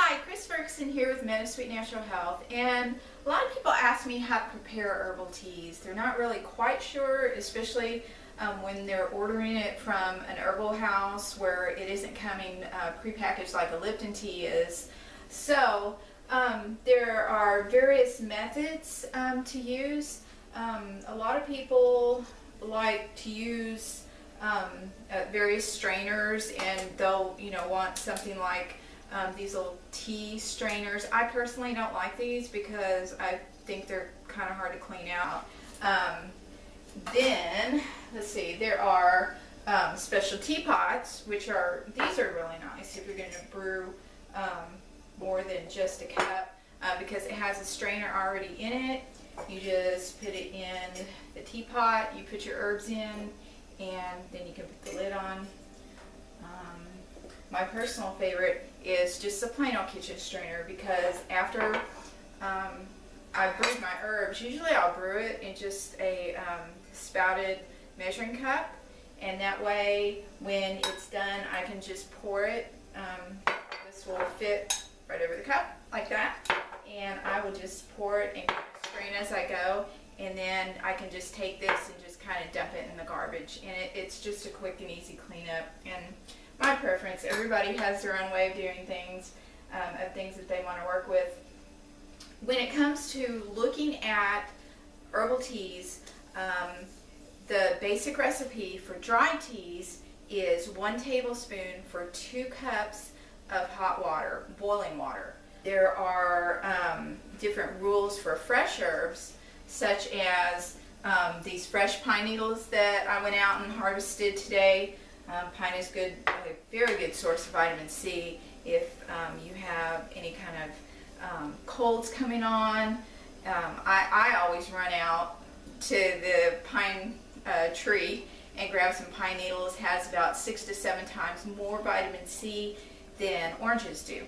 Hi, Chris Ferguson here with Sweet Natural Health, and a lot of people ask me how to prepare herbal teas. They're not really quite sure, especially when they're ordering it from an herbal house where it isn't coming prepackaged like a Lipton tea is. So there are various methods to use. A lot of people like to use various strainers, and they'll want something like these little tea strainers. I personally don't like these because I think they're kind of hard to clean out. Then, let's see, there are special teapots, these are really nice if you're going to brew more than just a cup, because it has a strainer already in it. You just put it in the teapot, you put your herbs in, and then you can put the lid on. My personal favorite is just a plain old kitchen strainer, because after I've brewed my herbs, usually I'll brew it in just a spouted measuring cup, and that way when it's done I can just pour it. This will fit right over the cup like that, and I will just pour it and strain as I go, and then I can just take this and just kind of dump it in the garbage, and it's just a quick and easy cleanup. And my preference, everybody has their own way of doing things, of things that they want to work with. When it comes to looking at herbal teas, the basic recipe for dry teas is 1 tablespoon for 2 cups of hot water, boiling water. There are different rules for fresh herbs, such as these fresh pine needles that I went out and harvested today. Pine is good, a very good source of vitamin C if you have any kind of colds coming on. I always run out to the pine tree and grab some pine needles. It has about 6 to 7 times more vitamin C than oranges do.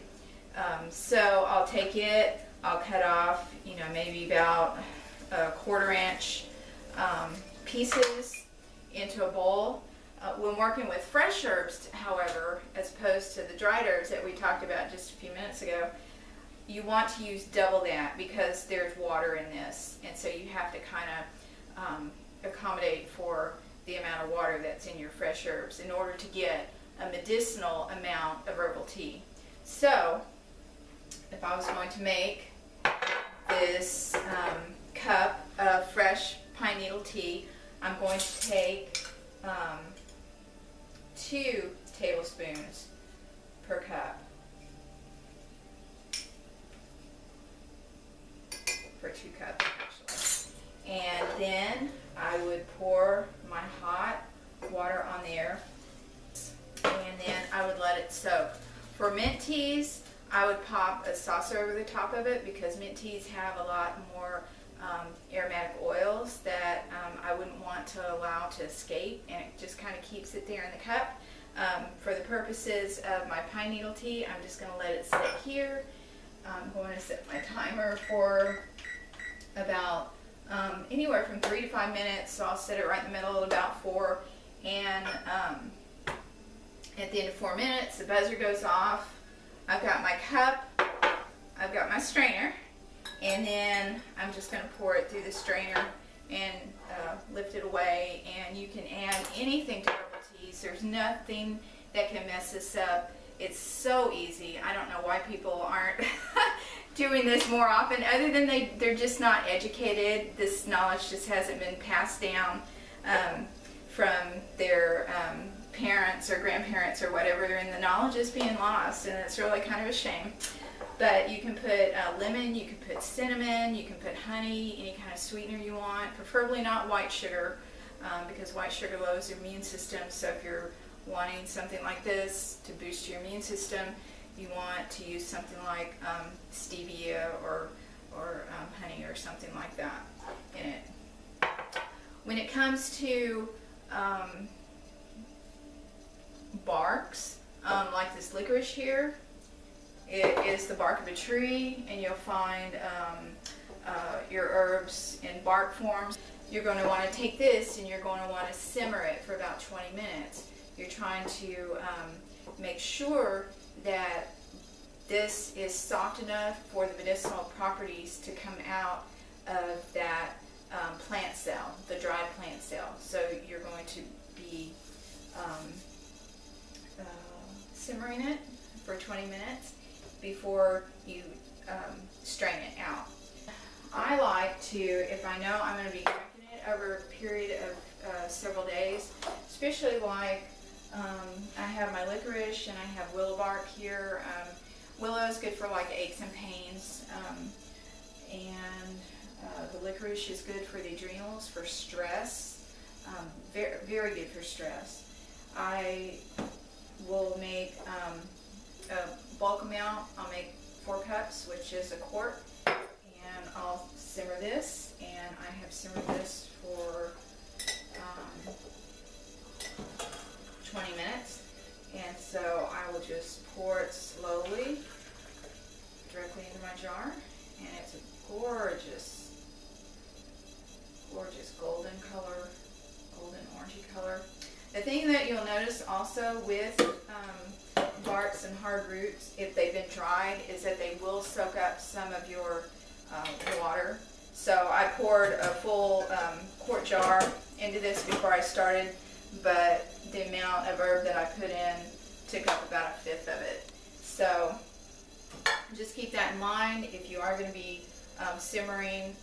So I'll take it, I'll cut off, maybe about a 1/4 inch pieces into a bowl. When working with fresh herbs, however, as opposed to the dried herbs that we talked about just a few minutes ago, you want to use double that, because there's water in this, and so you have to kind of accommodate for the amount of water that's in your fresh herbs in order to get a medicinal amount of herbal tea. So if I was going to make this cup of fresh pine needle tea, I'm going to take 2 tablespoons per cup for 2 cups actually. And then I would pour my hot water on there, and then I would let it soak. For mint teas, I would pop a saucer over the top of it, because mint teas have a lot more aromatic oils that I wouldn't want to allow to escape, and it just kind of keeps it there in the cup. For the purposes of my pine needle tea, I'm just going to let it sit here. I'm going to set my timer for about anywhere from 3 to 5 minutes, so I'll set it right in the middle at about 4, and at the end of 4 minutes the buzzer goes off. I've got my cup, I've got my strainer, and then I'm just going to pour it through the strainer and lift it away. And you can add anything to herbal teas. There's nothing that can mess this up. It's so easy. I don't know why people aren't doing this more often, other than they're just not educated. This knowledge just hasn't been passed down from their parents or grandparents or whatever, and the knowledge is being lost, and it's really kind of a shame. But you can put lemon, you can put cinnamon, you can put honey, any kind of sweetener you want, preferably not white sugar, because white sugar lowers your immune system. So if you're wanting something like this to boost your immune system, you want to use something like stevia or honey or something like that in it. When it comes to barks, like this licorice here, it is the bark of a tree, and you'll find your herbs in bark forms. You're going to want to take this and you're going to want to simmer it for about 20 minutes. You're trying to make sure that this is soft enough for the medicinal properties to come out of that plant cell, the dried plant cell. So you're going to be simmering it for 20 minutes before you strain it out. I like to, if I know I'm going to be drinking it over a period of several days, especially like I have my licorice and I have willow bark here. Willow is good for like aches and pains, and the licorice is good for the adrenals, for stress, very, very good for stress. I will make a bulk amount. I'll make 4 cups, which is a quart, and I'll simmer this, and I have simmered this for 20 minutes, and so I will just pour it slowly directly into my jar, and it's a gorgeous, gorgeous golden color, golden orangey color. The thing that you'll notice also with barks and hard roots, if they've been dried, is that they will soak up some of your water. So I poured a full quart jar into this before I started, but the amount of herb that I put in took up about 1/5 of it. So just keep that in mind if you are going to be simmering,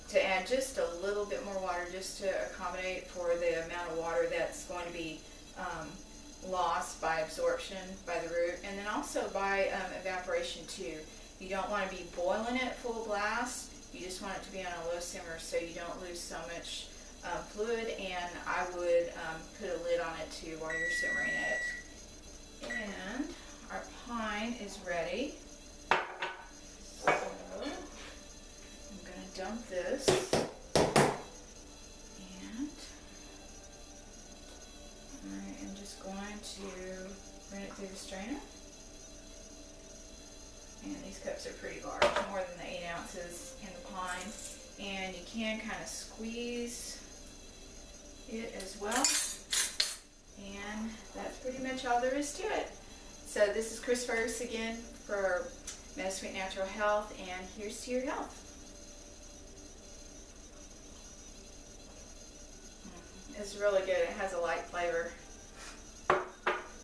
to add just a little bit more water just to accommodate for the amount of water that's going to be lost by absorption by the root, and then also by evaporation too. You don't want to be boiling it full blast. You just want it to be on a low simmer so you don't lose so much fluid, and I would put a lid on it too while you're simmering it. And our pine is ready. So I'm going to dump this, and I am just going to run it through the strainer. And these cups are pretty large, more than the 8 ounces in the pine. And you can kind of squeeze it as well. And that's pretty much all there is to it. So this is Chris Fergus again for MetaSweet Natural Health, and here's to your health. It's really good. It has a light flavor.